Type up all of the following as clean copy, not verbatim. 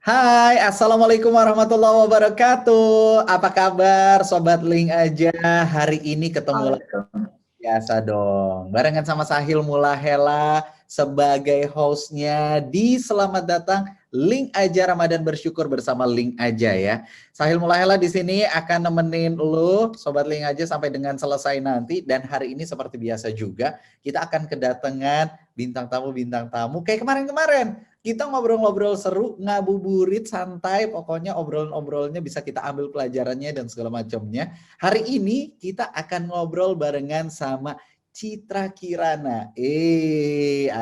Hai, Assalamualaikum warahmatullahi wabarakatuh. Apa kabar, Sobat Link aja? Hari ini ketemu lagi Waalaikumsalam. biasa dong. Barengan sama Sahil Mulahela sebagai hostnya di Selamat Datang Link Aja Ramadan Bersyukur bersama Link Aja ya. Sahil Mulahela di sini akan nemenin lu, Sobat Link Aja sampai dengan selesai nanti. Dan hari ini seperti biasa juga, kita akan kedatangan bintang tamu kayak kemarin-kemarin. Kita ngobrol-ngobrol seru, ngabuburit, santai, pokoknya obrolan-obrolnya bisa kita ambil pelajarannya dan segala macamnya. Hari ini kita akan ngobrol barengan sama Citra Kirana.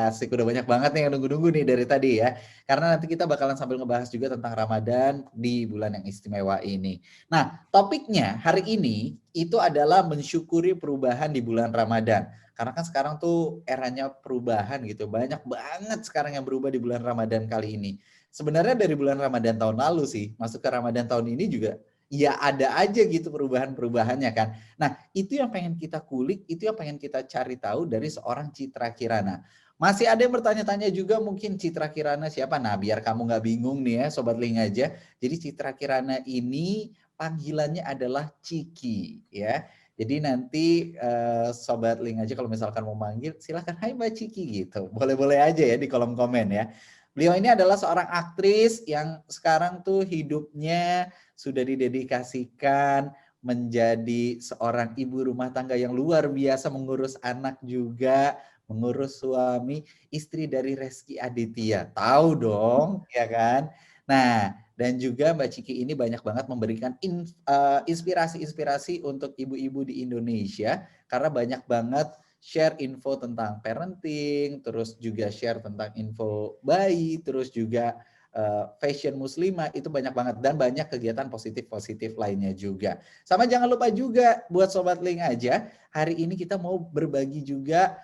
Asik, udah banyak banget nih yang nunggu-nunggu nih dari tadi ya. Karena nanti kita bakalan sambil ngebahas juga tentang Ramadan di bulan yang istimewa ini. Nah, topiknya hari ini itu adalah mensyukuri perubahan di bulan Ramadan. Karena kan sekarang tuh eranya perubahan gitu. Banyak banget sekarang yang berubah di bulan Ramadan kali ini. Sebenarnya dari bulan Ramadan tahun lalu sih, masuk ke Ramadan tahun ini juga ya ada aja gitu perubahan-perubahannya kan. Nah, itu yang pengen kita kulik, itu yang pengen kita cari tahu dari seorang Citra Kirana. Masih ada yang bertanya-tanya juga mungkin Citra Kirana siapa? Nah, biar kamu nggak bingung nih ya, Sobat Link aja. Jadi Citra Kirana ini panggilannya adalah Ciki ya. Jadi nanti Sobat Link aja kalau misalkan mau manggil, silahkan hai Mbak Ciki gitu. Boleh-boleh aja ya di kolom komen ya. Beliau ini adalah seorang aktris yang sekarang tuh hidupnya sudah didedikasikan menjadi seorang ibu rumah tangga yang luar biasa, mengurus anak juga, mengurus suami, istri dari Reski Aditya. Tahu dong, ya kan? Nah, dan juga Mbak Ciki ini banyak banget memberikan inspirasi-inspirasi untuk ibu-ibu di Indonesia karena banyak banget share info tentang parenting, terus juga share tentang info bayi, terus juga fashion muslimah itu banyak banget dan banyak kegiatan positif-positif lainnya juga. Sama jangan lupa juga buat Sobat Link aja, hari ini kita mau berbagi juga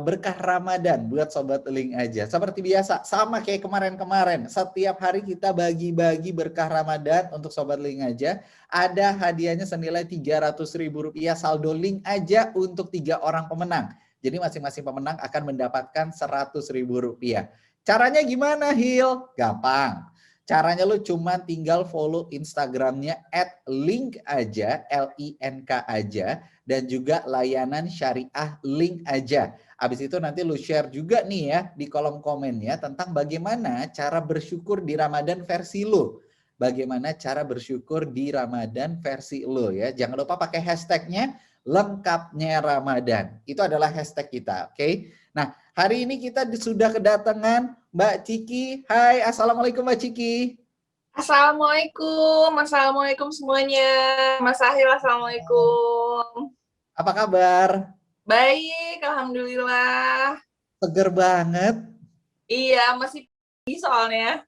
berkah Ramadan buat Sobat Link aja. Seperti biasa, sama kayak kemarin-kemarin, setiap hari kita bagi-bagi berkah Ramadan untuk Sobat Link aja. Ada hadiahnya senilai Rp300.000 saldo Link aja untuk 3 orang pemenang. Jadi masing-masing pemenang akan mendapatkan Rp100.000. Caranya gimana, Hil? Gampang. Caranya lu cuma tinggal follow Instagramnya @link aja, LINK aja, dan juga layanan syariah Link aja. Habis itu nanti lu share juga nih ya di kolom komennya tentang bagaimana cara bersyukur di Ramadan versi lu. Bagaimana cara bersyukur di Ramadan versi lu ya. Jangan lupa pakai hashtagnya lengkapnya Ramadan. Itu adalah hashtag kita, oke? Nah, hari ini kita sudah kedatangan Mbak Ciki. Hai, Assalamualaikum Mbak Ciki. Assalamualaikum semuanya. Mas Ahil, Assalamualaikum. Apa kabar? Baik, Alhamdulillah. Seger banget. Iya, masih pagi soalnya.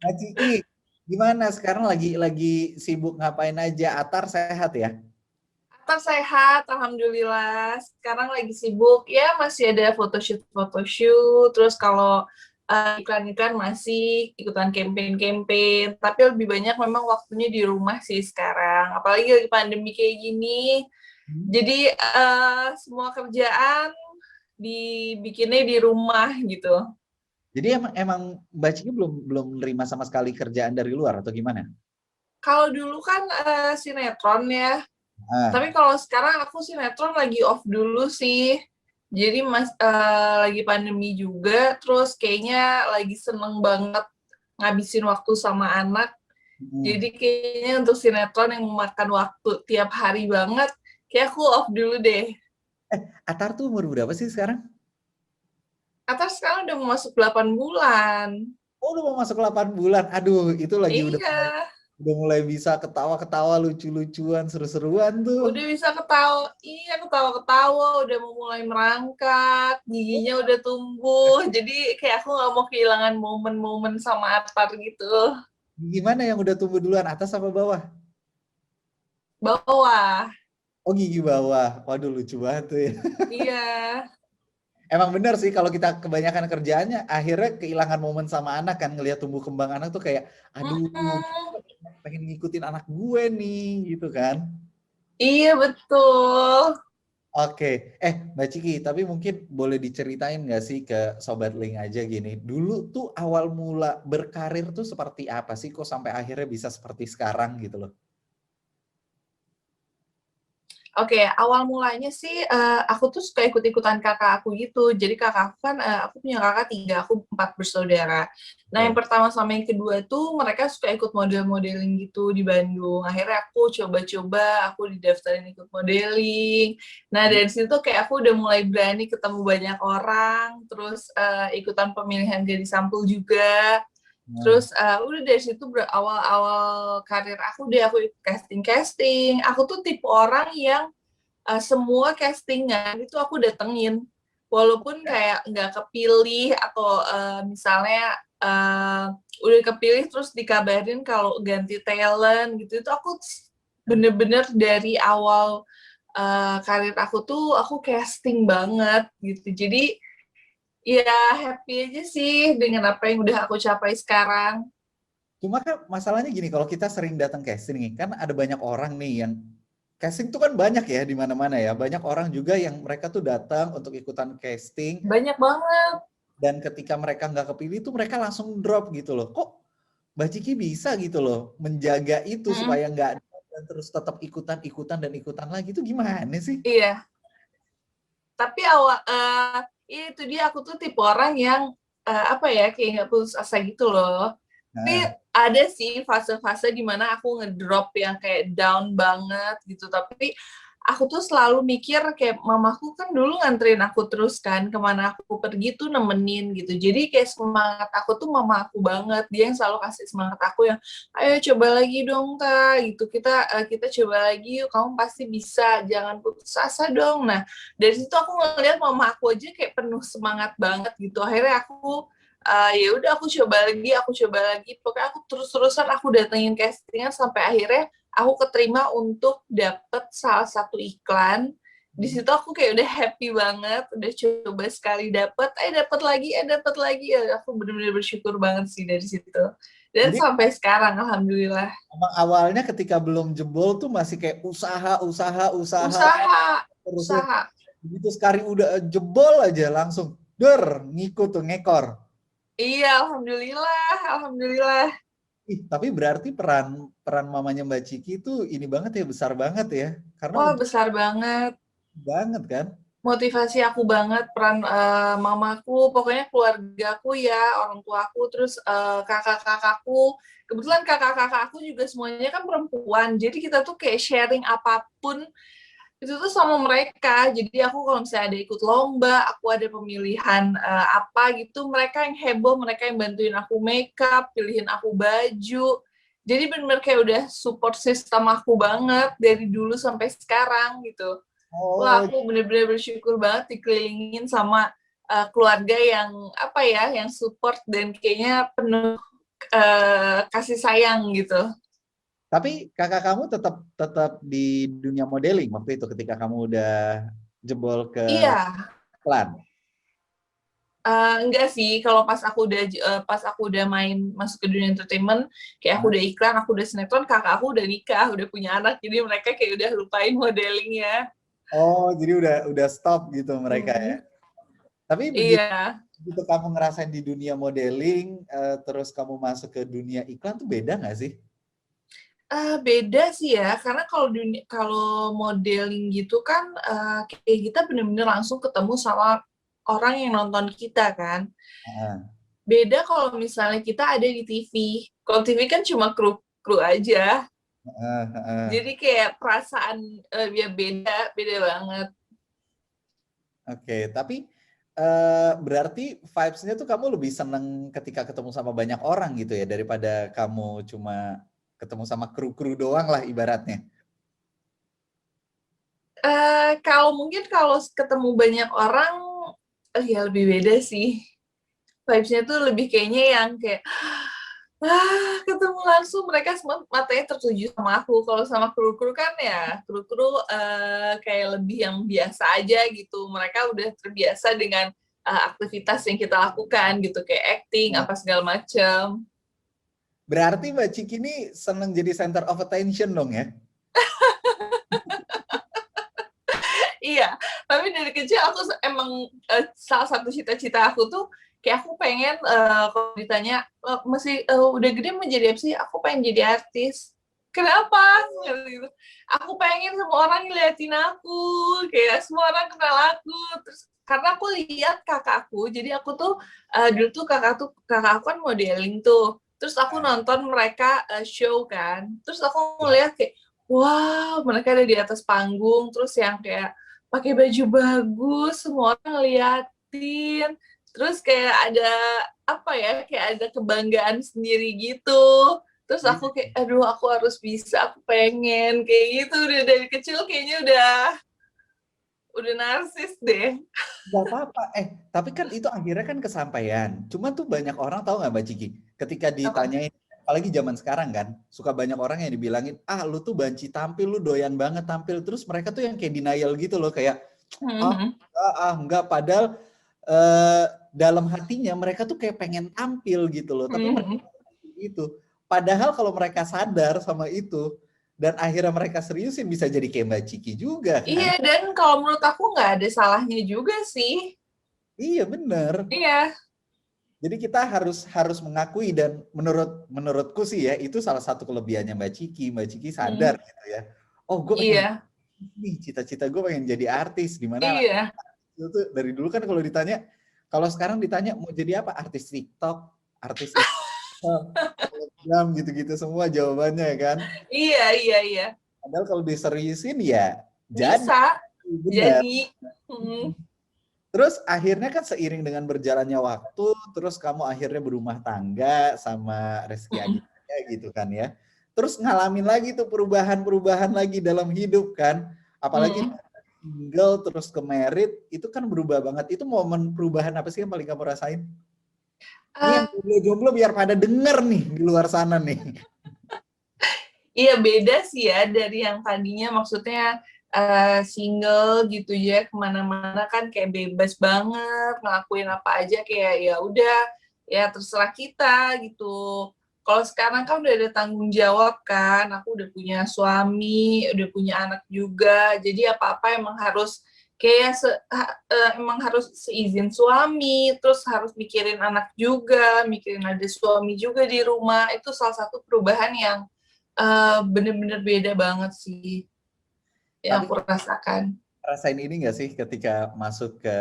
Mbak Ciki, gimana sekarang lagi sibuk ngapain aja? Atar sehat ya? Atar sehat, Alhamdulillah. Sekarang lagi sibuk, ya masih ada photoshoot. Terus kalau iklan-iklan masih ikutan campaign-campaign. Tapi lebih banyak memang waktunya di rumah sih sekarang. Apalagi lagi pandemi kayak gini. Jadi semua kerjaan dibikinnya di rumah gitu. Jadi emang Mbak Ciki belum belum nerima sama sekali kerjaan dari luar atau gimana? Kalau dulu kan sinetron ya, Ah, tapi kalau sekarang aku sinetron lagi off dulu sih. Jadi lagi pandemi juga, terus kayaknya lagi seneng banget ngabisin waktu sama anak. hmm. Jadi kayaknya untuk sinetron yang memakan waktu tiap hari banget, kayak aku off dulu deh. Atar tuh umur berapa sih sekarang? Atas sekarang udah mau masuk 8 bulan. Oh, udah mau masuk 8 bulan. Aduh, itu lagi Iya, udah mulai bisa ketawa-ketawa lucu-lucuan, seru-seruan tuh. udah bisa ketawa, iya ketawa-ketawa, udah mau mulai merangkak, giginya udah tumbuh, jadi kayak aku nggak mau kehilangan momen-momen sama Atar gitu. Gimana yang udah tumbuh duluan, atas apa bawah? Bawah, Oh, gigi bawah. Waduh, lucu banget tuh ya. iya. Emang bener sih kalau kita kebanyakan kerjaannya akhirnya kehilangan momen sama anak kan, ngelihat tumbuh kembang anak tuh kayak aduh, Mm-mm. pengen ngikutin anak gue nih gitu kan. Iya betul. Oke, Mbak Ciki, tapi mungkin boleh diceritain nggak sih ke Sobat Link aja gini, dulu tuh awal mula berkarir tuh seperti apa sih kok sampai akhirnya bisa seperti sekarang gitu loh? Oke, awal mulanya sih, aku tuh suka ikut-ikutan kakak aku gitu. Jadi kakak aku kan, aku punya kakak 3, aku 4 bersaudara. Nah, yang Oke. pertama sama yang kedua tuh mereka suka ikut model-modeling gitu di Bandung. Akhirnya aku coba-coba, aku didaftarin ikut modeling. Nah, Hmm. dari situ kayak aku udah mulai berani ketemu banyak orang, terus, ikutan pemilihan jadi sampul juga. Nah, Terus, udah dari situ awal-awal karir aku deh, aku ikut casting-casting. Aku tuh tipe orang yang, semua casting-an itu aku datengin. Walaupun kayak nggak kepilih atau, misalnya, udah kepilih terus dikabarin kalau ganti talent gitu, itu aku bener-bener dari awal, karir aku tuh, aku casting banget gitu. Jadi, ya happy aja sih dengan apa yang udah aku capai sekarang. cuma kan masalahnya gini, kalau kita sering datang casting nih, kan ada banyak orang nih yang casting tuh kan banyak ya di mana-mana ya. Banyak orang juga yang mereka tuh datang untuk ikutan casting Banyak banget. dan ketika mereka nggak kepilih tuh mereka langsung drop gitu loh. Kok Mbak Ciki bisa gitu loh menjaga itu Mhm, supaya nggak drop dan terus tetap ikutan-ikutan dan ikutan lagi itu gimana sih? iya. Tapi itu dia aku tuh tipe orang yang, apa ya, kayak nggak putus asa gitu loh. Tapi Nah, ada sih fase-fase di mana aku ngedrop yang kayak down banget gitu, tapi aku tuh selalu mikir kayak mamaku kan dulu nganterin aku terus kan, kemana aku pergi tuh nemenin gitu. Jadi kayak semangat aku tuh mama aku banget, dia yang selalu kasih semangat aku yang, "Ayo coba lagi dong Kak," gitu, "kita coba lagi yuk, kamu pasti bisa, jangan putus asa dong." Nah, dari situ aku ngeliat mama aku aja kayak penuh semangat banget gitu. Akhirnya aku ya udah aku coba lagi. Pokoknya aku terus-terusan aku datengin castingan sampai akhirnya aku keterima untuk dapet salah satu iklan. Di situ aku kayak udah happy banget, udah coba sekali dapet lagi. Ya, aku bener-bener bersyukur banget sih dari situ. Dan jadi sampai sekarang, alhamdulillah. emang awalnya ketika belum jebol tuh masih kayak usaha Usaha, terusnya usaha. begitu sekali udah jebol aja langsung ngikut tuh ngekor. Iya, alhamdulillah, alhamdulillah. Ih, tapi berarti peran peran mamanya Mbak Ciki itu ini banget ya, besar banget ya. Karena Wah, untuk besar banget. banget kan. Motivasi aku banget, peran, mamaku, pokoknya keluargaku ya, orang tuaku, terus, kakak-kakakku. Kebetulan kakak-kakak aku juga semuanya kan perempuan, jadi kita tuh kayak sharing apapun itu tuh sama mereka. Jadi aku kalau misalnya ada ikut lomba, aku ada pemilihan, apa gitu, mereka yang heboh, mereka yang bantuin aku makeup, pilihin aku baju. Jadi bener-bener kayak udah support system aku banget dari dulu sampai sekarang gitu. Wah, Oh, aku bener-bener bersyukur banget dikelilingin sama, keluarga yang, apa ya, yang support dan kayaknya penuh, kasih sayang gitu. tapi kakak kamu tetap tetap di dunia modeling waktu itu ketika kamu udah jebol ke Iya, iklan. enggak sih, kalau pas aku udah main masuk ke dunia entertainment, kayak aku Hah? udah iklan, aku udah sinetron, kakak aku udah nikah, udah punya anak, jadi mereka kayak udah lupain modelingnya. Oh, jadi udah stop gitu mereka ya. Mhm, Tapi begitu, iya. begitu kamu ngerasain di dunia modeling, terus kamu masuk ke dunia iklan tuh beda nggak sih? Beda sih ya, karena kalau modeling gitu kan, kayak kita bener-bener langsung ketemu sama orang yang nonton kita kan. Heeh, Beda kalau misalnya kita ada di TV. Kalau TV kan cuma kru aja, heeh, heeh. jadi kayak perasaan, ya beda beda banget. Oke, tapi berarti vibes-nya tuh kamu lebih seneng ketika ketemu sama banyak orang gitu ya daripada kamu cuma ketemu sama kru-kru doang lah ibaratnya. Kalau mungkin kalau ketemu banyak orang, ya lebih beda sih. Vibes-nya tuh lebih kayaknya yang kayak, ketemu langsung mereka semua matanya tertuju sama aku. Kalau sama kru-kru kan ya, kru-kru, kayak lebih yang biasa aja gitu. Mereka udah terbiasa dengan, aktivitas yang kita lakukan gitu, kayak acting, Nah, apa segala macam. berarti Mbak Ciki ini seneng jadi center of attention dong ya? Iya, tapi dari kecil aku emang salah satu cita-cita aku tuh kayak aku pengen kalau ditanya masih udah gede mau jadi apa sih? Aku pengen jadi artis. Kenapa? Gitu. Aku pengen semua orang ngeliatin aku, kayak semua orang kenal aku. Terus karena aku lihat kakakku, jadi aku tuh dulu tuh kakak aku kan modeling tuh. Terus aku nonton mereka show kan. Terus aku ngeliat kayak, wow, mereka ada di atas panggung, terus yang kayak pakai baju bagus, semua orang ngeliatin. Terus kayak ada apa ya, kayak ada kebanggaan sendiri gitu. Terus aku kayak, aduh aku harus bisa, aku pengen kayak gitu. Udah dari kecil kayaknya udah narsis deh. Gak apa-apa. Tapi kan itu akhirnya kan kesampaian. Cuma tuh banyak orang tahu nggak Mbak Ciki? Ketika Apa? ditanyain, apalagi zaman sekarang kan, suka banyak orang yang dibilangin, lu tuh banci tampil, lu doyan banget tampil. Terus mereka tuh yang kayak denial gitu loh, kayak, Hmm. enggak. Padahal eh, dalam hatinya mereka tuh kayak pengen tampil gitu loh. Tapi mereka Hmm. itu. Padahal kalau mereka sadar sama itu, dan akhirnya mereka seriusin, bisa jadi kayak Mbak Ciki juga kan? Iya, dan kalau menurut aku nggak ada salahnya juga sih. Iya bener. Iya. Jadi kita harus mengakui, dan menurutku sih ya, itu salah satu kelebihannya Mbak Ciki. Mbak Ciki sadar Hmm. gitu ya. Oh, gue pengen Iya. nih, cita-cita gue pengen jadi artis. Dimana Iya. itu tuh dari dulu kan kalau sekarang ditanya mau jadi apa? Artis TikTok, artis Instagram, Telegram, gitu-gitu semua jawabannya kan. Iya, iya, iya. Padahal kalau diseriusin ya jadi, Bisa benar. jadi. Hmm. Terus akhirnya kan seiring dengan berjalannya waktu, terus kamu akhirnya berumah tangga sama Reski Hmm. Aditya gitu kan ya. Terus ngalamin lagi tuh perubahan-perubahan lagi dalam hidup kan. Apalagi Hmm. single terus ke married, itu kan berubah banget. Itu momen perubahan apa sih yang paling kamu rasain? Ini yang Eh, jomblo-jomblo biar pada denger nih di luar sana nih. Iya beda sih ya dari yang tadinya maksudnya single gitu ya kemana-mana kan kayak bebas banget ngelakuin apa aja kayak ya udah ya terserah kita gitu. Kalau sekarang kan udah ada tanggung jawab kan, aku udah punya suami, udah punya anak juga, jadi apa-apa emang harus kayak emang harus seizin suami, terus harus mikirin anak juga, mikirin ada suami juga di rumah, itu salah satu perubahan yang bener-bener beda banget sih yang Tapi aku rasakan. rasain ini nggak sih ketika masuk ke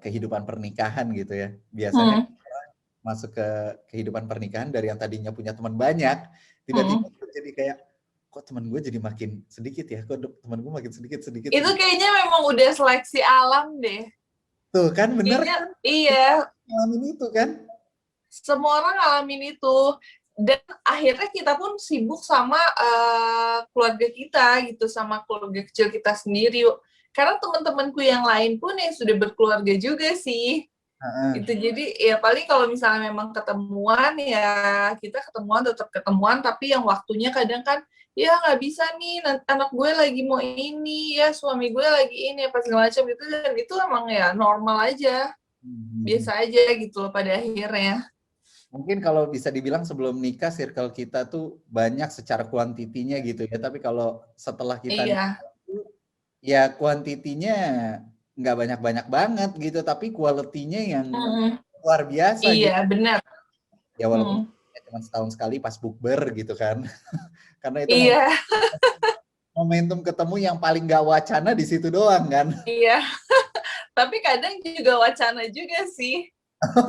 kehidupan pernikahan gitu ya? Biasanya Hmm. masuk ke kehidupan pernikahan dari yang tadinya punya teman banyak, tiba-tiba Hmm. jadi kayak, kok teman gue jadi makin sedikit ya? Kok teman gue makin sedikit, sedikit, Itu sedikit. kayaknya memang udah seleksi alam deh. Tuh kan bener Kayaknya kan? iya, Ngalamin itu kan? semua orang ngalamin itu. Dan akhirnya kita pun sibuk sama keluarga kita gitu, sama keluarga kecil kita sendiri. Karena teman-temanku yang lain pun yang sudah berkeluarga juga sih. Heeh. Gitu jadi ya paling kalau misalnya memang ketemuan ya kita ketemuan tetap ketemuan tapi yang waktunya kadang kan ya nggak bisa nih anak gue lagi mau ini ya suami gue lagi ini apa segala macam gitu dan itu emang ya normal aja Hmm. biasa aja gitu loh pada akhirnya. Mungkin kalau bisa dibilang sebelum nikah circle kita tuh banyak secara kuantitinya gitu ya, tapi kalau setelah kita nikah Iya. ya kuantitinya nggak banyak-banyak banget gitu, tapi quality-nya yang Mm-mm. luar biasa Iya gitu. benar. Ya walaupun Mm. cuma setahun sekali pas bukber gitu kan. Karena itu Iya. momentum ketemu yang paling nggak wacana di situ doang kan. Iya tapi kadang juga wacana juga sih.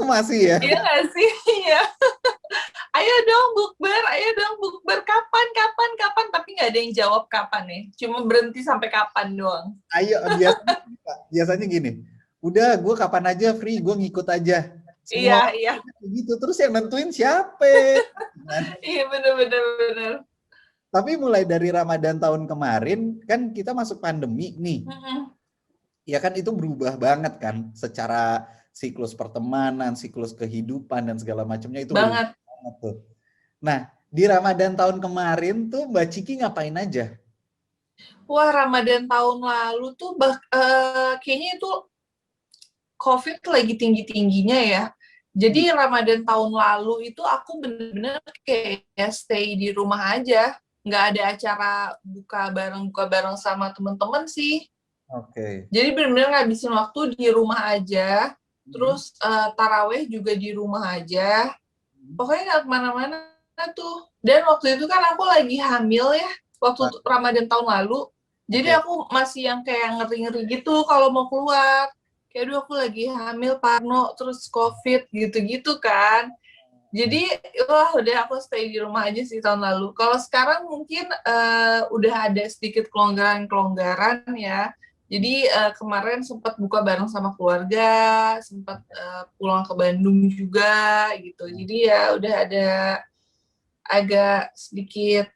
Masih ya. Iya nggak sih. Iya. Ayo dong bukber, kapan, kapan, kapan, tapi nggak ada yang jawab kapan nih, cuma berhenti sampai kapan doang. Ayo, biasanya gini. Udah, gue kapan aja free, gue ngikut aja. Iya, Semua iya, gitu. Terus yang nentuin siapa? Kan? iya bener, bener. Tapi mulai dari Ramadan tahun kemarin, kan kita masuk pandemi nih. Mm-mm. Ya kan itu berubah banget kan. Secara siklus pertemanan, siklus kehidupan, dan segala macamnya itu berubah Banget. banget tuh. Nah, di Ramadan tahun kemarin tuh Mbak Ciki ngapain aja? Wah, Ramadan tahun lalu tuh kayaknya itu COVID lagi tinggi-tingginya ya. Jadi Ramadan tahun lalu itu aku bener-bener kayak stay di rumah aja. Nggak ada acara buka bareng sama temen-temen sih. Oke. Jadi benar-benar ngabisin waktu di rumah aja, Hmm. terus taraweh juga di rumah aja. Pokoknya nggak kemana-mana tuh. Dan waktu itu kan aku lagi hamil ya, waktu Wah, Ramadan tahun lalu. Jadi oke. aku masih yang kayak ngeri-ngeri gitu kalau mau keluar. Kayak, aduh aku lagi hamil, parno, terus COVID gitu-gitu kan. Nah, Jadi, wah udah aku stay di rumah aja sih tahun lalu. Kalau sekarang mungkin udah ada sedikit kelonggaran-kelonggaran ya. Jadi kemarin sempat buka bareng sama keluarga, sempat pulang ke Bandung juga gitu. Jadi ya udah ada agak sedikit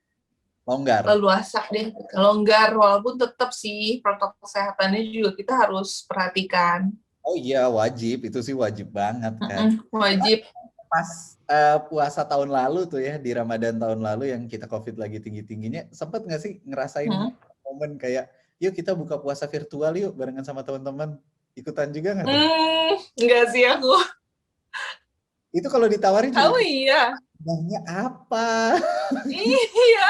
longgar. leluasa deh, longgar walaupun tetap sih protokol kesehatannya juga kita harus perhatikan. Oh iya, wajib. Itu sih wajib banget kan. Wajib. Pas puasa tahun lalu tuh ya, di Ramadan tahun lalu yang kita COVID lagi tinggi-tingginya, sempet nggak sih ngerasain Hmm. momen kayak, yuk kita buka puasa virtual yuk barengan sama teman-teman. Ikutan juga nggak tuh? Enggak sih aku. Itu kalau ditawarin juga Oh kayak, iya, "Banyak apa?" iya.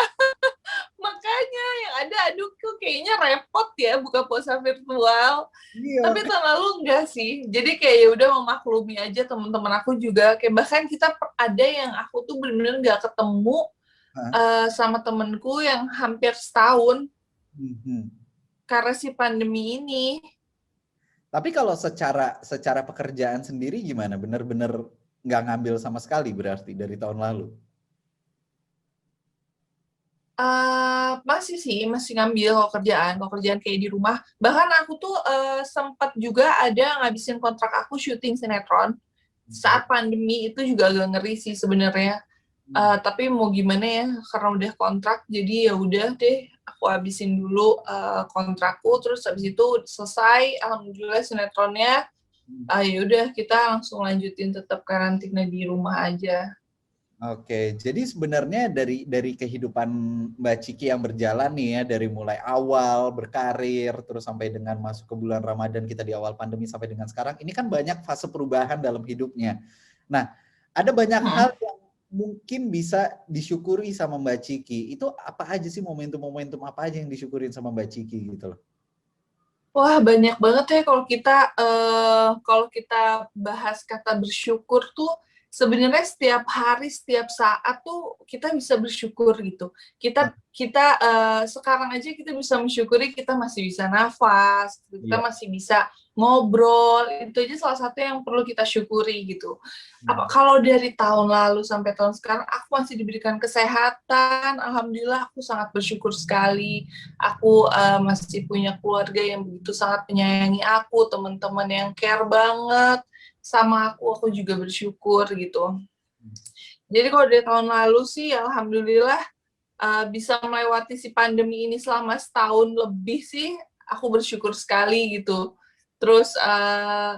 Makanya yang ada, aduh kok kayaknya repot ya buka puasa virtual. Iya, Tapi tahun lalu enggak sih. Jadi kayak ya udah memaklumi aja teman-teman aku juga. Kayak bahkan kita ada yang aku tuh bener-bener nggak ketemu Hah? sama temenku yang hampir setahun Mhm. karena si pandemi ini. Tapi kalau secara pekerjaan sendiri gimana? Bener-bener nggak ngambil sama sekali berarti dari tahun lalu? Masih sih, masih ngambil kalau kerjaan kayak di rumah. Bahkan aku tuh sempat juga ada ngabisin kontrak aku syuting sinetron. Oke. Saat pandemi itu juga agak ngeri sih sebenarnya. Hmm. Tapi mau gimana ya, karena udah kontrak, jadi ya udah deh, aku habisin dulu kontrakku, terus habis itu selesai, alhamdulillah sinetronnya, ya udah kita langsung lanjutin tetap karantina di rumah aja. Oke, jadi sebenarnya dari kehidupan Mbak Ciki yang berjalan nih ya, dari mulai awal berkarir, terus sampai dengan masuk ke bulan Ramadan kita di awal pandemi sampai dengan sekarang, ini kan banyak fase perubahan dalam hidupnya. Nah, ada banyak Hmm. hal yang mungkin bisa disyukuri sama Mbak Ciki. Itu apa aja sih momentum-momentum apa aja yang disyukurin sama Mbak Ciki gitu loh? Wah, banyak banget ya kalau kita bahas kata bersyukur tuh sebenarnya setiap hari, setiap saat tuh kita bisa bersyukur gitu. Nah, Kita sekarang aja kita bisa mensyukuri kita masih bisa nafas, kita iya. masih bisa ngobrol. Itu aja salah satu yang perlu kita syukuri gitu. Hmm. Kalau dari tahun lalu sampai tahun sekarang aku masih diberikan kesehatan, alhamdulillah aku sangat bersyukur sekali. Aku masih punya keluarga yang begitu sangat menyayangi aku, teman-teman yang care banget sama aku juga bersyukur gitu. Jadi kalau dari tahun lalu sih, alhamdulillah bisa melewati si pandemi ini selama setahun lebih sih, aku bersyukur sekali gitu. Terus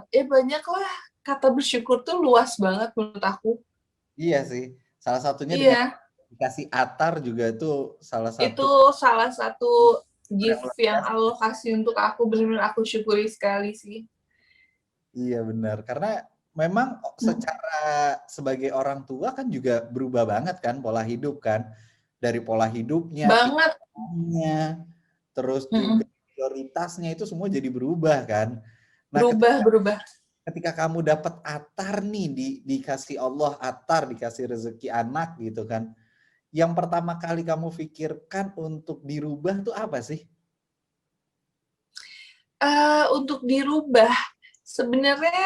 ya banyak lah, kata bersyukur tuh luas banget menurut aku. Iya sih. Salah satunya dengan Iya, dikasih atar juga itu salah satu itu salah satu yang gift luar yang biasa. Allah kasih untuk aku, benar-benar aku syukuri sekali sih. Iya benar, karena memang secara sebagai orang tua kan juga berubah banget kan pola hidup kan. Dari pola hidupnya, Banget. pikirannya, terus juga Mm-mm. prioritasnya itu semua jadi berubah kan. Nah, Berubah. ketika kamu dapat atar nih dikasih Allah atar, dikasih rezeki anak gitu kan. Yang pertama kali kamu pikirkan untuk dirubah tuh apa sih? Untuk dirubah, sebenarnya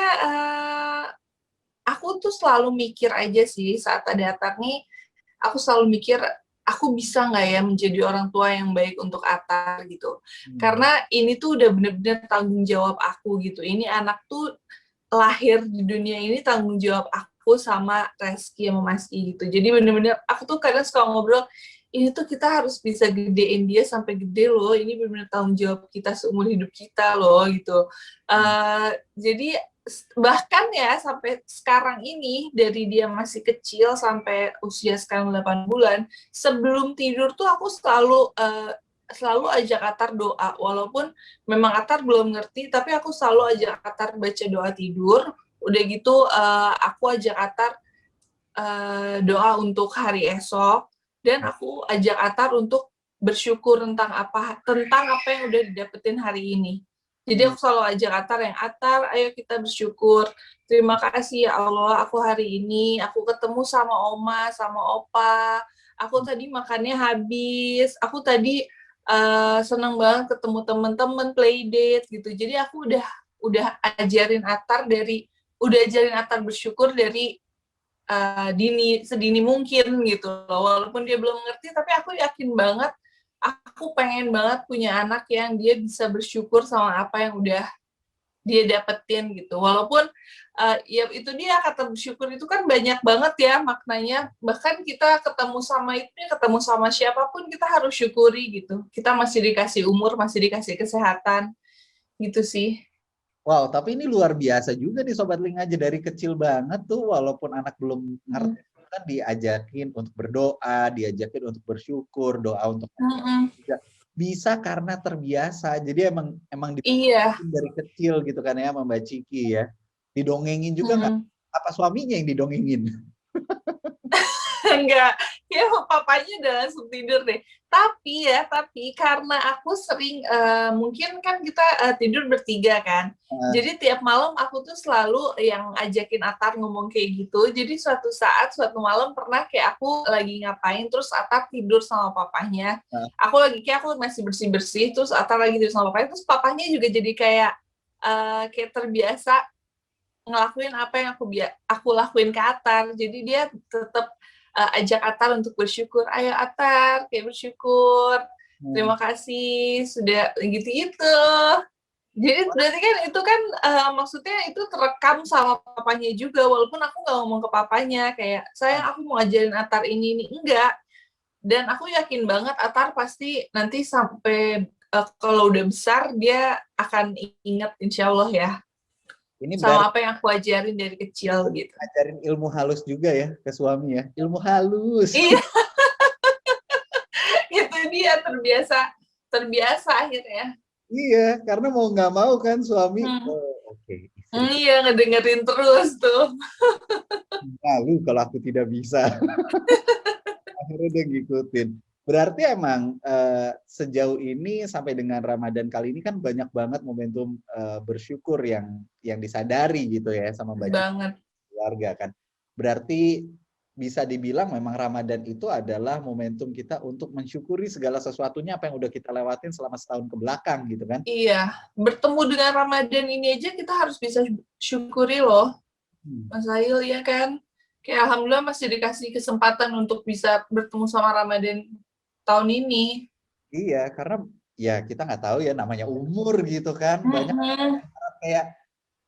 aku tuh selalu mikir aja sih saat ada Atar nih, aku selalu mikir aku bisa nggak ya menjadi orang tua yang baik untuk Atar gitu. Hmm. Karena ini tuh udah bener-bener tanggung jawab aku gitu. Ini anak tuh lahir di dunia ini tanggung jawab aku sama Reski sama Maski gitu. Jadi bener-bener aku tuh kadang suka ngobrol, ini tuh kita harus bisa gedein dia sampai gede loh. Ini bener-bener tanggung jawab kita seumur hidup kita loh gitu. Jadi bahkan ya sampai sekarang ini dari dia masih kecil sampai usia sekarang 8 bulan, sebelum tidur tuh aku selalu ajak Atar doa, walaupun memang Atar belum ngerti, tapi aku selalu ajak Atar baca doa tidur. Udah gitu aku ajak Atar doa untuk hari esok, dan aku ajak Atar untuk bersyukur tentang apa yang udah didapetin hari ini. Jadi aku selalu ajak Atar yang, Atar, ayo kita bersyukur. Terima kasih ya Allah, aku hari ini, aku ketemu sama Oma, sama Opa. Aku tadi makannya habis. Aku tadi seneng banget ketemu temen-temen, playdate gitu. Jadi aku udah ajarin Atar bersyukur dari sedini mungkin gitu loh. Walaupun dia belum ngerti, tapi aku yakin banget, aku pengen banget punya anak yang dia bisa bersyukur sama apa yang udah dia dapetin gitu. Walaupun ya itu dia, kata bersyukur itu kan banyak banget ya maknanya. Bahkan kita ketemu sama siapapun kita harus syukuri gitu. Kita masih dikasih umur, masih dikasih kesehatan gitu sih. Wow, tapi ini luar biasa juga nih Sobat Link aja dari kecil banget tuh walaupun anak belum ngerti kan diajakin untuk berdoa, diajakin untuk bersyukur, doa untuk juga bisa karena terbiasa. Jadi emang Iya. dari kecil gitu kan ya Mbak Ciki ya. Didongengin juga nggak? Apa suaminya yang didongengin? Enggak, ya papanya udah langsung tidur deh. Tapi karena aku sering, mungkin kan kita tidur bertiga kan. Jadi tiap malam aku tuh selalu yang ajakin Atar ngomong kayak gitu. Jadi suatu malam pernah kayak aku lagi ngapain, terus Atar tidur sama papanya. Aku masih bersih-bersih, terus Atar lagi tidur sama papanya, terus papanya juga jadi kayak terbiasa ngelakuin apa yang aku lakuin ke Atar. Jadi dia tetap ajak Atar untuk bersyukur. Ayo Atar, kayak bersyukur. Terima kasih sudah gitu-gitu. Jadi berarti kan itu kan maksudnya itu terekam sama papanya juga. Walaupun aku nggak ngomong ke papanya kayak, sayang aku mau ajarin Atar ini enggak. Dan aku yakin banget Atar pasti nanti sampai kalau udah besar dia akan ingat insya Allah ya. Ini Sama apa yang aku ajarin dari kecil gitu. Ajarin ilmu halus juga ya ke suami ya. Ilmu halus. Iya. Itu dia terbiasa akhirnya. Iya, karena mau nggak mau kan suami. Oke. Iya, ngedengerin terus tuh. Malu kalau aku tidak bisa. Akhirnya dia ngikutin. Berarti emang sejauh ini sampai dengan Ramadan kali ini kan banyak banget momentum bersyukur yang disadari gitu ya sama banyak keluarga kan. Berarti bisa dibilang memang Ramadan itu adalah momentum kita untuk mensyukuri segala sesuatunya apa yang udah kita lewatin selama setahun ke belakang gitu kan. Iya, bertemu dengan Ramadan ini aja kita harus bisa syukuri loh. Mas Ahil ya kan. Kayak alhamdulillah masih dikasih kesempatan untuk bisa bertemu sama Ramadan tahun ini. Iya, karena ya kita nggak tahu ya namanya umur gitu kan. Banyak kayak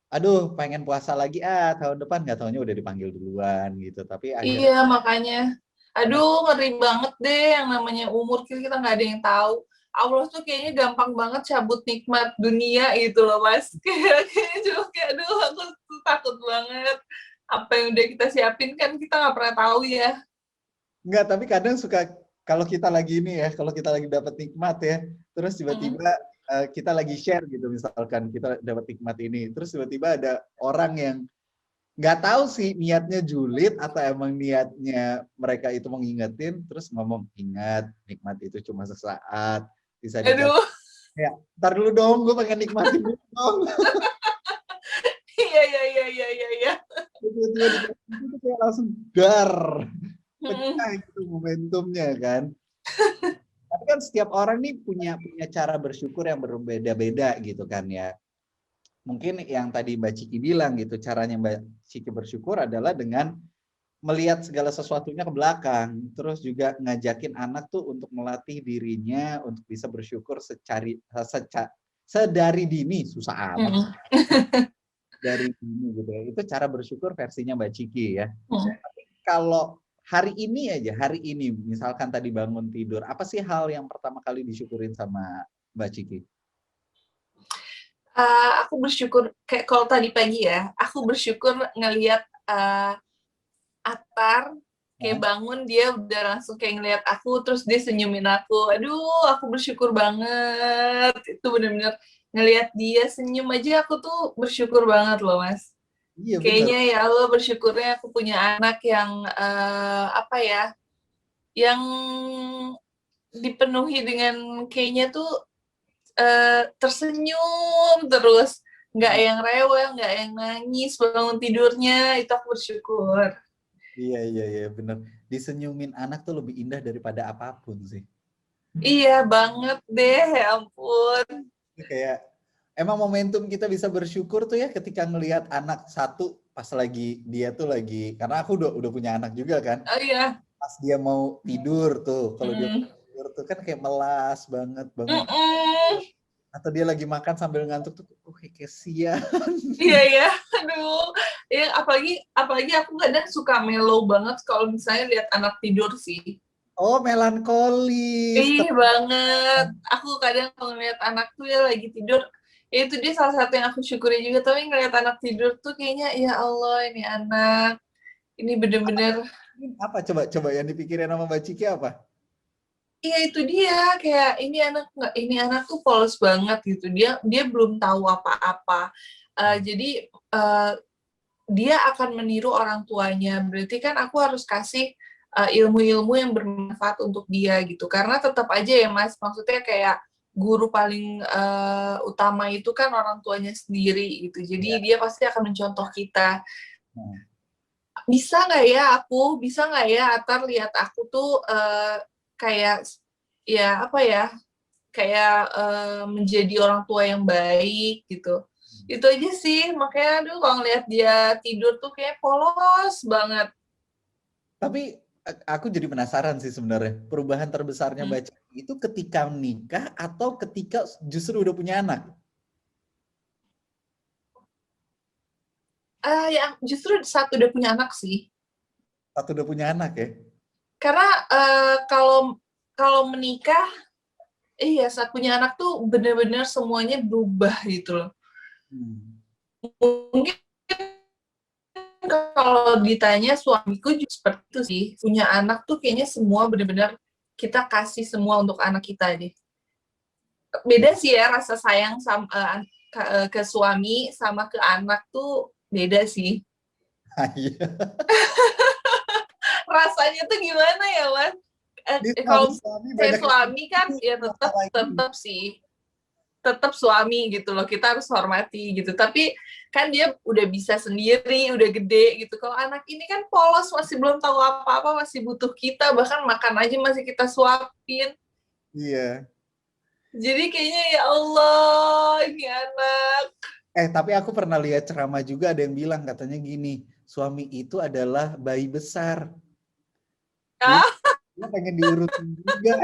aduh pengen puasa lagi tahun depan, nggak taunya udah dipanggil duluan gitu. Tapi akhirnya iya makanya aduh ngeri banget deh yang namanya umur kita nggak ada yang tahu. Allah tuh kayaknya gampang banget cabut nikmat dunia gitu loh Mas. Kayaknya juga kayak aduh aku tuh takut banget. Apa yang udah kita siapin kan kita nggak pernah tahu ya. Enggak, tapi kadang suka kalau kita lagi ini ya, kalau kita lagi dapat nikmat ya, terus tiba-tiba kita lagi share gitu misalkan kita dapat nikmat ini, terus tiba-tiba ada orang yang nggak tahu sih niatnya julid atau emang niatnya mereka itu mengingetin, terus ngomong ingat nikmat itu cuma sesaat, bisa didapat. Ya, ntar dulu dong, gue pengen nikmatin dulu dong. Iya. Itu kayak langsung dar. Pecah itu momentumnya kan. Tapi kan setiap orang nih punya cara bersyukur yang berbeda-beda gitu kan ya. Mungkin yang tadi Mbak Ciki bilang gitu, caranya Mbak Ciki bersyukur adalah dengan melihat segala sesuatunya ke belakang, terus juga ngajakin anak tuh untuk melatih dirinya untuk bisa bersyukur sedari dini, susah amat. Dari dini gitu ya. Itu cara bersyukur versinya Mbak Ciki ya. Tapi kalau hari ini misalkan tadi bangun tidur, apa sih hal yang pertama kali disyukurin sama Mbak Ciki? Aku bersyukur kayak kalau tadi pagi ya, aku bersyukur ngelihat Atar kayak bangun dia udah langsung kayak ngelihat aku terus dia senyumin aku. Aduh, aku bersyukur banget. Itu benar-benar ngelihat dia senyum aja aku tuh bersyukur banget loh, Mas. Iya, kayaknya ya Allah bersyukurnya aku punya anak yang apa ya, yang dipenuhi dengan kayaknya tuh tersenyum terus, nggak yang rewel, nggak yang nangis bangun tidurnya, itu aku bersyukur. Iya, iya, iya, bener. Disenyumin anak tuh lebih indah daripada apapun sih. Iya banget deh, ya ampun. Kayak emang momentum kita bisa bersyukur tuh ya ketika ngelihat anak satu pas lagi dia tuh lagi, karena aku udah punya anak juga kan, Oh iya. pas dia mau tidur tuh, kalau dia Mm. tidur tuh kan kayak melas banget bangun, Mm-mm. atau dia lagi makan sambil ngantuk tuh, kayak kesian. Iya ya, aduh. Ya, apalagi apalagi aku kadang suka mellow banget kalau misalnya lihat anak tidur sih. Oh, melankolis. Ih banget. Aku kadang kalau ngeliat anak tuh ya lagi tidur, ya itu dia salah satu yang aku syukuri juga. Tapi ngeliat anak tidur tuh kayaknya ya Allah ini anak, ini bener-bener. Apa coba yang dipikirin sama Mbak Ciki apa? Iya itu dia, kayak ini anak tuh polos banget gitu. Dia belum tahu apa-apa. Jadi dia akan meniru orang tuanya. Berarti kan aku harus kasih ilmu-ilmu yang bermanfaat untuk dia gitu. Karena tetap aja ya Mas, maksudnya kayak guru paling utama itu kan orang tuanya sendiri gitu. Jadi Ya. dia pasti akan mencontoh kita. Hmm. Bisa nggak ya Atar lihat aku tuh kayak ya apa ya, kayak menjadi orang tua yang baik gitu. Itu aja sih, makanya aduh kalau ngeliat dia tidur tuh kayak polos banget. Tapi aku jadi penasaran sih sebenarnya, perubahan terbesarnya Hmm. Mbak Ciki itu ketika nikah atau ketika justru udah punya anak? Yang justru saat udah punya anak sih. Atau udah punya anak ya? Karena kalau menikah, iya saat punya anak tuh bener-bener semuanya berubah gitu loh. Hmm. Mungkin kalau ditanya suamiku juga seperti itu sih. Punya anak tuh kayaknya semua bener-bener kita kasih semua untuk anak kita deh. Beda sih ya rasa sayang sama, ke suami sama ke anak tuh beda sih. Iya. Rasanya tuh gimana ya Mas? Di Kalau suami saya banyak suami kan ya tetap masalah ini. tetap sih, tetap suami gitu loh, kita harus hormati gitu. Tapi kan dia udah bisa sendiri, udah gede gitu. Kalau anak ini kan polos, masih belum tahu apa-apa, masih butuh kita, bahkan makan aja masih kita suapin. Iya. Jadi kayaknya ya Allah, ini anak. Tapi aku pernah lihat ceramah juga ada yang bilang katanya gini, suami itu adalah bayi besar. Jadi Ah, dia pengen diurutin juga.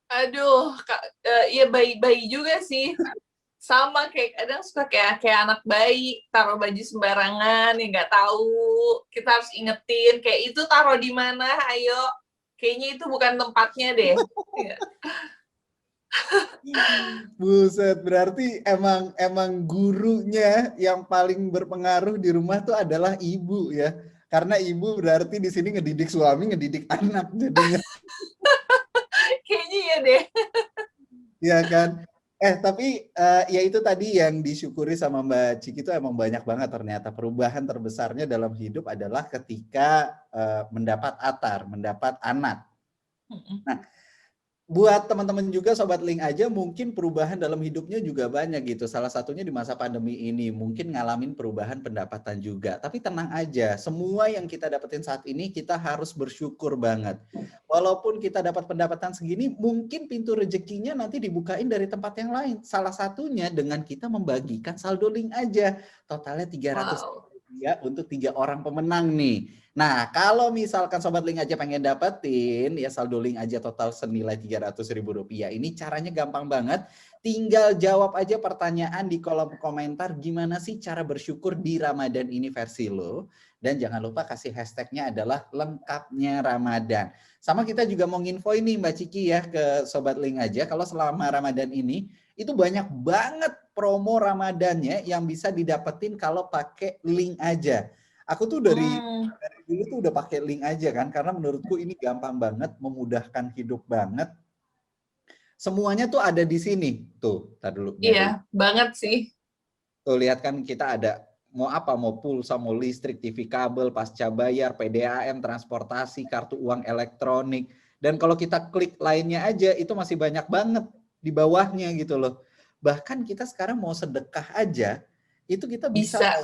aduh, iya bayi-bayi juga sih. Sama kayak kadang suka kayak anak bayi taruh baju sembarangan ya nggak tahu, kita harus ingetin kayak itu taruh di mana, ayo kayaknya itu bukan tempatnya deh. Ya. Buset, berarti emang gurunya yang paling berpengaruh di rumah tuh adalah ibu ya. Karena ibu berarti di sini ngedidik suami, ngedidik anak jadinya. Kayaknya ya deh. Iya kan? Tapi ya itu tadi yang disyukuri sama Mbak Ciki itu emang banyak banget ternyata. Perubahan terbesarnya dalam hidup adalah ketika mendapat atar, mendapat anak. Nah, buat teman-teman juga Sobat Link aja mungkin perubahan dalam hidupnya juga banyak gitu. Salah satunya di masa pandemi ini mungkin ngalamin perubahan pendapatan juga. Tapi tenang aja, semua yang kita dapetin saat ini kita harus bersyukur banget. Walaupun kita dapat pendapatan segini, mungkin pintu rezekinya nanti dibukain dari tempat yang lain. Salah satunya dengan kita membagikan saldo Link aja. Totalnya 300 Wow. ya untuk 3 orang pemenang nih. Nah, kalau misalkan Sobat Link aja pengen dapetin ya saldo Link aja total senilai Rp300.000. Ini caranya gampang banget. Tinggal jawab aja pertanyaan di kolom komentar gimana sih cara bersyukur di Ramadan ini versi lo. Dan jangan lupa kasih hashtagnya adalah lengkapnya Ramadan. Sama kita juga mau nginfo ini Mbak Ciki ya ke Sobat Link aja. Kalau selama Ramadan ini itu banyak banget promo Ramadannya yang bisa didapetin kalau pakai link aja. Aku tuh dari dulu tuh udah pakai link aja kan, karena menurutku ini gampang banget, memudahkan hidup banget. Semuanya tuh ada di sini. Tuh, tar dulu nyari. Iya banget sih. Tuh lihat kan kita ada mau apa, mau pulsa, mau listrik, TV kabel, pasca bayar, PDAM, transportasi, kartu uang elektronik, Dan kalau kita klik lainnya aja, itu masih banyak banget di bawahnya gitu loh. Bahkan kita sekarang mau sedekah aja, itu kita bisa Bisa.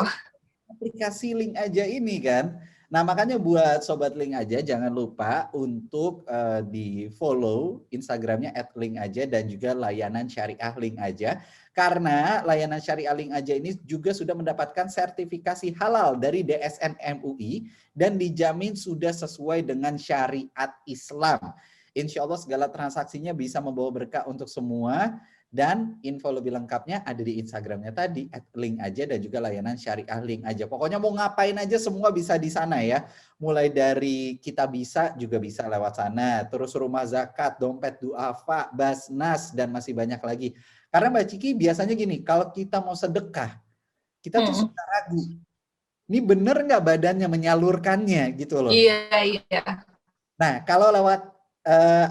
aplikasi Link Aja ini kan. Nah makanya buat Sobat Link Aja jangan lupa untuk di follow Instagramnya @linkaja dan juga layanan syariah Link Aja. Karena layanan syariah Link Aja ini juga sudah mendapatkan sertifikasi halal dari DSN MUI dan dijamin sudah sesuai dengan syariat Islam. Insya Allah segala transaksinya bisa membawa berkah untuk semua. Dan info lebih lengkapnya ada di Instagramnya tadi @linkaja dan juga layanan syariah Link Aja. Pokoknya mau ngapain aja semua bisa di sana ya. Mulai dari kita bisa juga bisa lewat sana. Terus rumah zakat, dompet duafa, basnas dan masih banyak lagi. Karena Mbak Ciki biasanya gini, kalau kita mau sedekah, kita tuh suka ragu. Ini bener nggak badannya menyalurkannya gitu loh. Iya, iya. Nah, kalau lewat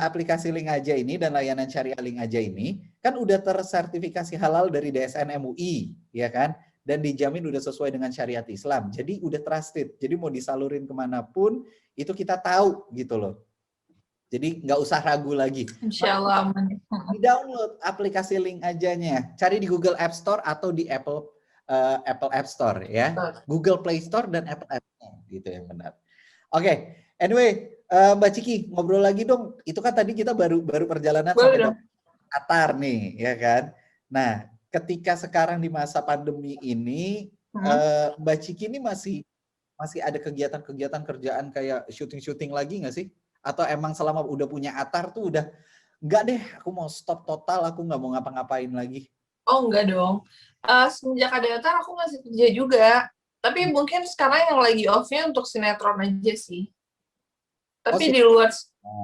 aplikasi Link Aja ini dan layanan syariah Link Aja ini, kan udah tersertifikasi halal dari DSN MUI, ya kan? Dan dijamin udah sesuai dengan syariat Islam. Jadi udah trusted. Jadi mau disalurin kemanapun, itu kita tahu gitu loh. Jadi nggak usah ragu lagi. Insya Allah aman. Di-download aplikasi Link Ajanya. Cari di Google App Store atau di Apple App Store ya. Google Play Store dan Apple App Store. Gitu yang benar. Oke, anyway, Mbak Ciki ngobrol lagi dong. Itu kan tadi kita baru perjalanan sampai ke Qatar nih, ya kan? Nah, ketika sekarang di masa pandemi ini, Mbak Ciki ini masih ada kegiatan-kegiatan kerjaan kayak syuting-syuting lagi nggak sih? Atau emang selama udah punya Atar tuh udah nggak deh, aku mau stop total, aku nggak mau ngapa-ngapain lagi? Oh enggak dong. Semenjak ada Atar aku masih kerja juga. Tapi mungkin sekarang yang lagi off-nya untuk sinetron aja sih. Tapi di luar,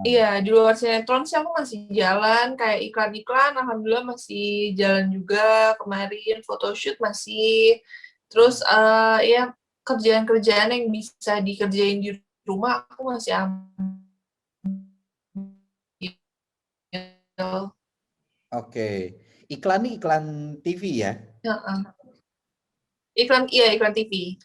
iya, di luar sinetron sih aku masih jalan. Kayak iklan-iklan, alhamdulillah masih jalan juga. Kemarin photoshoot masih. Terus ya kerjaan-kerjaan yang bisa dikerjain di rumah aku masih ambil. Oke. Iklan nih iklan TV ya? Iklan TV.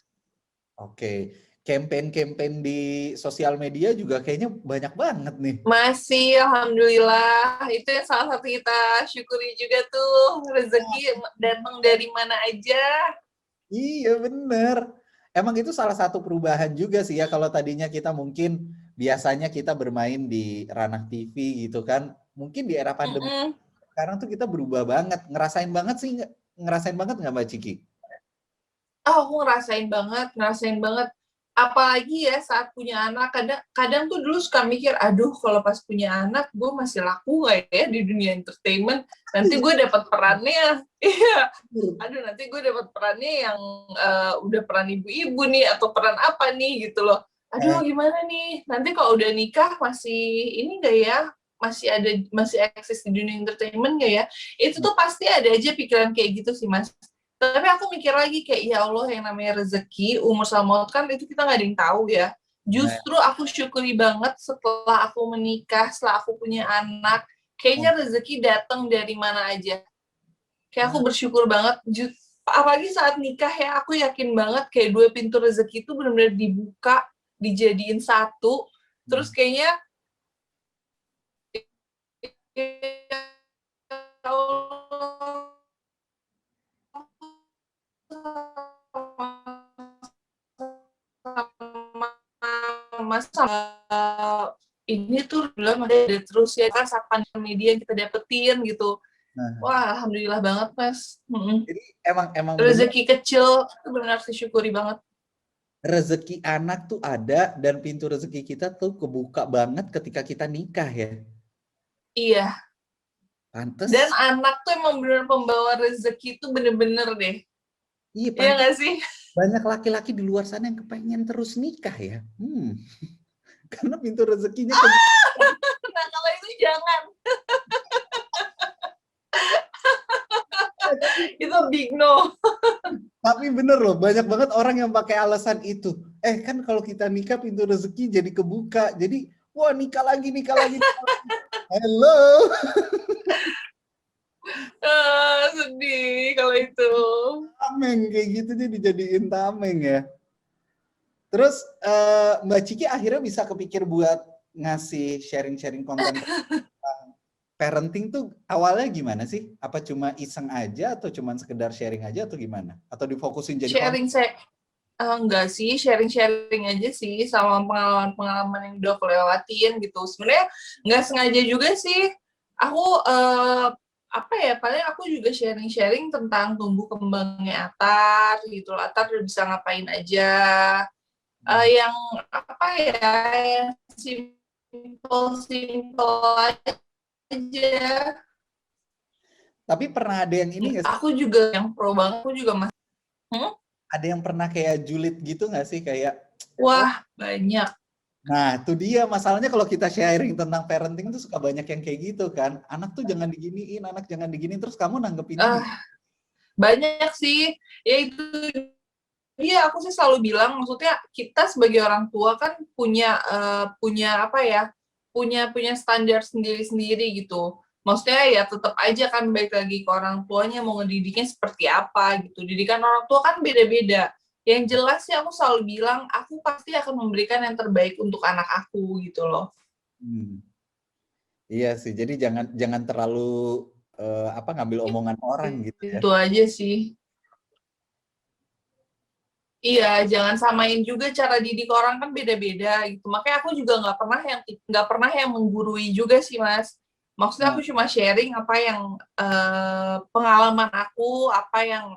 Oke. Campaign-campaign di sosial media juga kayaknya banyak banget nih. Masih, alhamdulillah. Itu yang salah satu kita syukuri juga tuh. Rezeki datang dari mana aja. Iya bener. Emang itu salah satu perubahan juga sih ya. Kalau tadinya kita mungkin biasanya kita bermain di ranah TV gitu kan. Mungkin di era pandemi sekarang tuh kita berubah banget. Ngerasain banget nggak Mbak Ciki? Oh, aku ngerasain banget. Apalagi ya saat punya anak, kadang tuh dulu suka mikir, aduh kalau pas punya anak, gue masih laku nggak ya di dunia entertainment? Nanti gue dapat perannya, iya. Aduh nanti gue dapat perannya yang udah peran ibu-ibu nih, atau peran apa nih gitu loh. Aduh gimana nih? Nanti kalau udah nikah masih ini nggak ya? Masih eksis di dunia entertainment nggak ya? Itu tuh pasti ada aja pikiran kayak gitu sih Mas. Tapi aku mikir lagi kayak ya Allah yang namanya rezeki umur sama maut kan itu kita nggak ada yang tahu ya. Justru aku syukuri banget setelah aku menikah, setelah aku punya anak, kayaknya rezeki datang dari mana aja. Kayak aku bersyukur banget. Apalagi saat nikah ya, aku yakin banget kayak dua pintu rezeki itu benar-benar dibuka, dijadiin satu. Terus kayaknya masa ini tuh belum ada terus ya kan saat pandemi yang kita dapetin gitu. Wah, alhamdulillah banget Mas. Jadi emang rezeki kecil itu benar disyukuri banget. Rezeki anak tuh ada dan pintu rezeki kita tuh kebuka banget ketika kita nikah ya. Iya. Pantes. Dan anak tuh emang benar pembawa rezeki itu bener-bener deh. Iya, iya nggak sih? Banyak laki-laki di luar sana yang kepengen terus nikah ya. Karena pintu rezekinya nah kalau itu jangan. Itu big no. Tapi bener loh, banyak banget orang yang pakai alasan itu. Kan kalau kita nikah pintu rezeki jadi kebuka. Jadi, wah nikah lagi. Hello. Sedih kalau itu. Tameng kayak gitu dia dijadiin tameng ya. Terus Mbak Ciki akhirnya bisa kepikir buat ngasih sharing-sharing konten tentang parenting tuh awalnya gimana sih? Apa cuma iseng aja atau cuma sekedar sharing aja atau gimana? Atau difokusin jadi konten? Sharing saya enggak sih, sharing-sharing aja sih sama pengalaman-pengalaman yang udah aku lewatin gitu. Sebenarnya nggak sengaja juga sih. Aku apa ya? Paling aku juga sharing-sharing tentang tumbuh kembangnya Atar gitu. Atar udah bisa ngapain aja. Yang apa ya? Yang simple-simple aja. Tapi pernah ada yang ini nggak sih? Aku juga yang pro banget. Aku juga masih. Ada yang pernah kayak julid gitu nggak sih? Kayak, Wah, banyak. nah itu dia masalahnya kalau kita sharing tentang parenting tuh suka banyak yang kayak gitu kan. Anak tuh jangan diginiin, anak jangan diginiin. Terus kamu nanggepinnya Uh, gimana? banyak sih. Ya itu dia aku sih selalu bilang, maksudnya kita sebagai orang tua kan punya apa ya? Punya standar sendiri-sendiri gitu. Maksudnya ya tetap aja kan baik lagi ke orang tuanya mau ngedidiknya seperti apa gitu. Didikan orang tua kan beda-beda. Yang jelas sih aku selalu bilang aku pasti akan memberikan yang terbaik untuk anak aku gitu loh. Hmm. Iya sih, jadi jangan jangan terlalu apa ngambil omongan orang gitu ya. Itu aja sih. Iya, jangan samain juga cara didik orang kan beda-beda gitu. Makanya aku juga nggak pernah yang menggurui juga sih, Mas. Maksudnya Nah, aku cuma sharing apa yang pengalaman aku, apa yang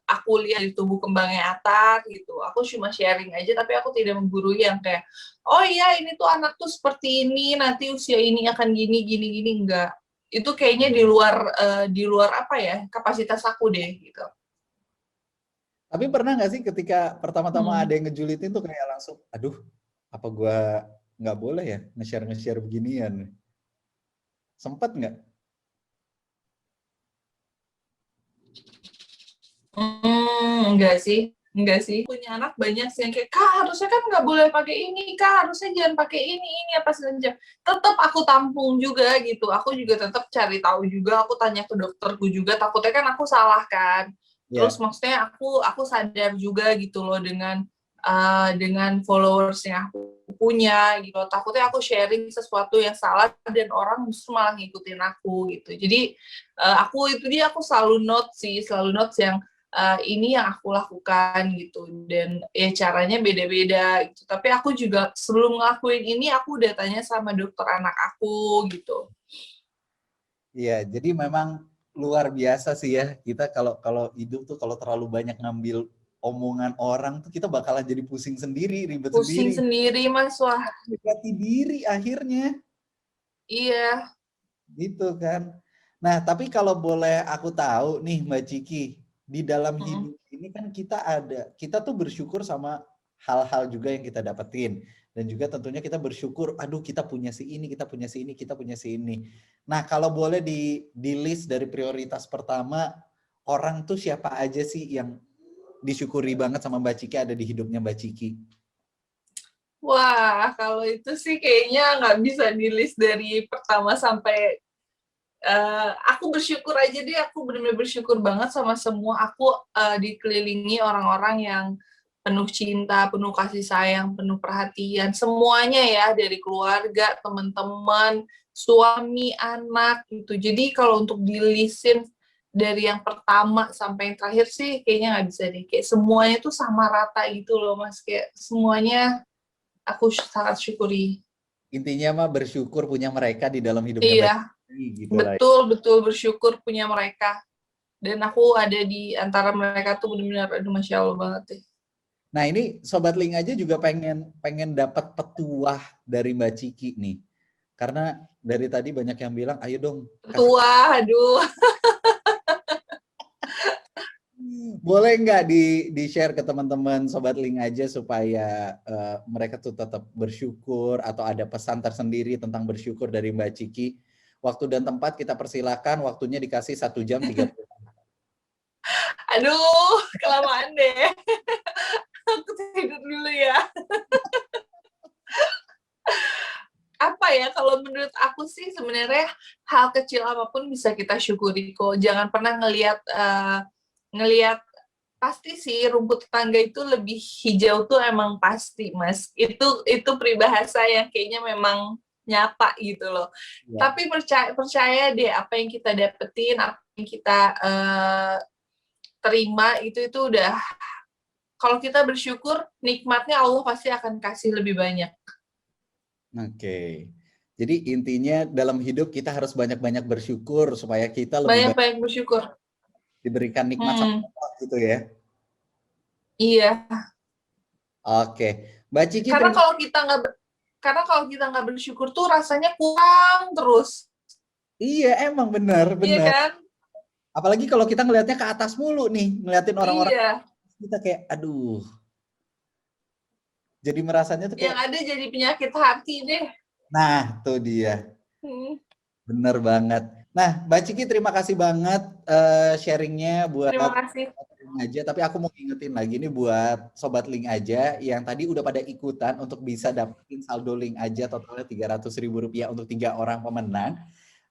aku lihat di tubuh kembangnya Atar gitu. Aku cuma sharing aja, tapi aku tidak menggurui yang kayak, oh iya ini tuh anak tuh seperti ini, nanti usia ini akan gini, gini, gini enggak. Itu kayaknya di luar apa ya kapasitas aku deh gitu. tapi pernah nggak sih ketika pertama-tama ada Hmm. yang ngejulitin tuh kayak langsung, aduh, apa gua nggak boleh ya nge-share beginian? Sempet nggak? Enggak sih, enggak sih. Punya anak banyak sih yang kayak, kak harusnya kan nggak boleh pakai ini, kak harusnya jangan pakai ini apa saja. Tetap aku tampung juga gitu. Aku juga tetap cari tahu juga. Aku tanya ke dokterku juga. Takutnya kan aku salah kan. Terus Ya. maksudnya aku sadar juga gitu loh dengan followers yang aku punya gitu. Takutnya aku sharing sesuatu yang salah dan orang justru malah ngikutin aku gitu. Jadi aku selalu notes yang ini yang aku lakukan gitu dan ya caranya beda-beda gitu. Tapi aku juga sebelum ngelakuin ini aku udah tanya sama dokter anak aku gitu. Iya, jadi memang luar biasa sih ya kita kalau kalau hidup tuh kalau terlalu banyak ngambil omongan orang tuh kita bakalan jadi pusing sendiri, ribet Pusing sendiri, sendiri Mas, wah jati diri akhirnya iya. gitu kan. Nah, tapi kalau boleh aku tahu nih Mbak Ciki, di dalam Mm. hidup ini kan kita tuh bersyukur sama hal-hal juga yang kita dapetin. Dan juga tentunya kita bersyukur, aduh kita punya si ini, kita punya si ini, kita punya si ini. Nah, kalau boleh di list dari prioritas pertama, orang tuh siapa aja sih yang disyukuri banget sama Mbak Ciki ada di hidupnya Mbak Ciki? Wah, kalau itu sih kayaknya nggak bisa di list dari pertama sampai aku bersyukur aja deh, aku benar-benar bersyukur banget sama semua. Aku dikelilingi orang-orang yang penuh cinta, penuh kasih sayang, penuh perhatian. Semuanya ya, dari keluarga, teman-teman, suami, anak gitu. Jadi kalau untuk di-listin dari yang pertama sampai yang terakhir sih kayaknya nggak bisa deh. Kayak semuanya tuh sama rata gitu loh, Mas. Kayak semuanya aku sangat syukuri. Intinya mah bersyukur punya mereka di dalam hidupnya Mbak Iya, Ciki gitu lah. betul-betul bersyukur punya mereka. Dan aku ada di antara mereka tuh benar-benar aduh Masya Allah banget deh. Nah ini Sobat Link aja juga pengen pengen dapat petuah dari Mbak Ciki nih. Karena dari tadi banyak yang bilang, ayo dong kasih. Tua, aduh. Boleh nggak di share ke teman-teman Sobat Link aja supaya mereka tuh tetap bersyukur atau ada pesan tersendiri tentang bersyukur dari Mbak Ciki. Waktu dan tempat kita persilakan, waktunya dikasih 1 jam 30. Aduh, kelamaan deh. Aku tidur dulu ya. Apa ya, kalau menurut aku sih sebenarnya hal kecil apapun bisa kita syukuri kok. Jangan pernah ngelihat pasti sih rumput tetangga itu lebih hijau tuh emang pasti, Mas. Itu peribahasa yang kayaknya memang nyata gitu loh. Ya. Tapi percaya deh apa yang kita dapetin, apa yang kita terima itu udah, kalau kita bersyukur nikmatnya Allah pasti akan kasih lebih banyak. Oke. Jadi intinya dalam hidup kita harus banyak-banyak bersyukur supaya kita lebih banyak Banyak-banyak bersyukur. diberikan nikmat sama Allah gitu ya. Iya. Oke. Mbak Ciki Karena terima kalau kita nggak bersyukur tuh rasanya kurang terus. Iya, emang benar, Iya benar. kan? Apalagi kalau kita ngelihatnya ke atas mulu nih, ngeliatin orang-orang Iya. kita kayak aduh. Jadi merasanya tuh Yang kayak ada jadi penyakit hati deh. nah, tuh dia. Hmm. Bener banget. Nah, Mbak Ciki terima kasih banget sharingnya buat Terima kasih. Link aja. Tapi aku mau ingetin lagi nih buat Sobat Link aja yang tadi udah pada ikutan untuk bisa dapetin saldo Link aja totalnya Rp300.000 untuk 3 orang pemenang.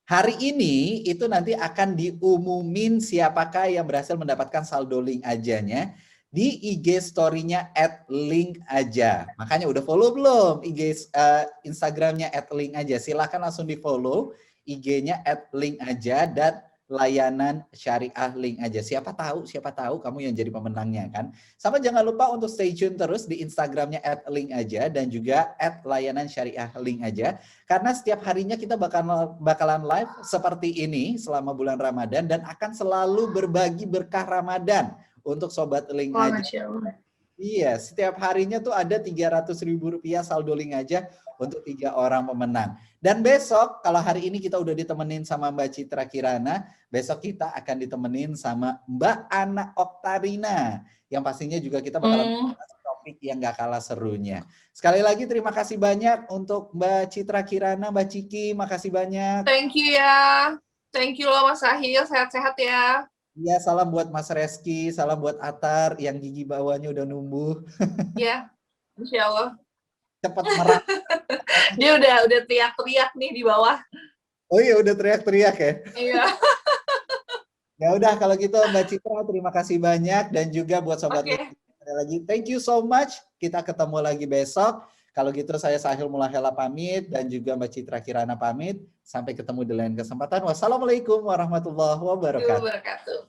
Hari ini itu nanti akan diumumin siapakah yang berhasil mendapatkan saldo Link ajanya di IG story-nya @linkaja. Makanya udah follow belum IG Instagram-nya @linkaja? Silahkan langsung di follow IG-nya @linkaja dan layanan syariah Link aja. Siapa tahu kamu yang jadi pemenangnya kan. Sama jangan lupa untuk stay tune terus di Instagramnya @linkaja dan juga @layanan syariah Link aja. Karena setiap harinya kita bakalan live seperti ini selama bulan Ramadan dan akan selalu berbagi berkah Ramadan untuk Sobat Link Oh, aja. Masya Allah. Iya, setiap harinya tuh ada Rp300.000 saldo Link aja untuk 3 orang pemenang. Dan besok, kalau hari ini kita udah ditemenin sama Mbak Citra Kirana, besok kita akan ditemenin sama Mbak Ana Oktarina. Yang pastinya juga kita bakalan bahas topik yang gak kalah serunya. Sekali lagi terima kasih banyak untuk Mbak Citra Kirana, Mbak Ciki, makasih banyak. Thank you ya. Thank you loh Mas Sahil, sehat-sehat ya. Iya, salam buat Mas Reski, salam buat Atar yang gigi bawahnya udah numbuh. Ya, Insya Allah. Cepat merah. Dia udah teriak-teriak nih di bawah. Oh iya, udah teriak-teriak ya. Iya. Ya udah kalau gitu Mbak Citra terima kasih banyak dan juga buat Sobat Oke. Link lagi. Thank you so much. Kita ketemu lagi besok. Kalau gitu saya Sahil Mulahela pamit dan juga Mbak Citra Kirana pamit. Sampai ketemu di lain kesempatan. Wassalamualaikum warahmatullahi wabarakatuh. Wabarakatuh.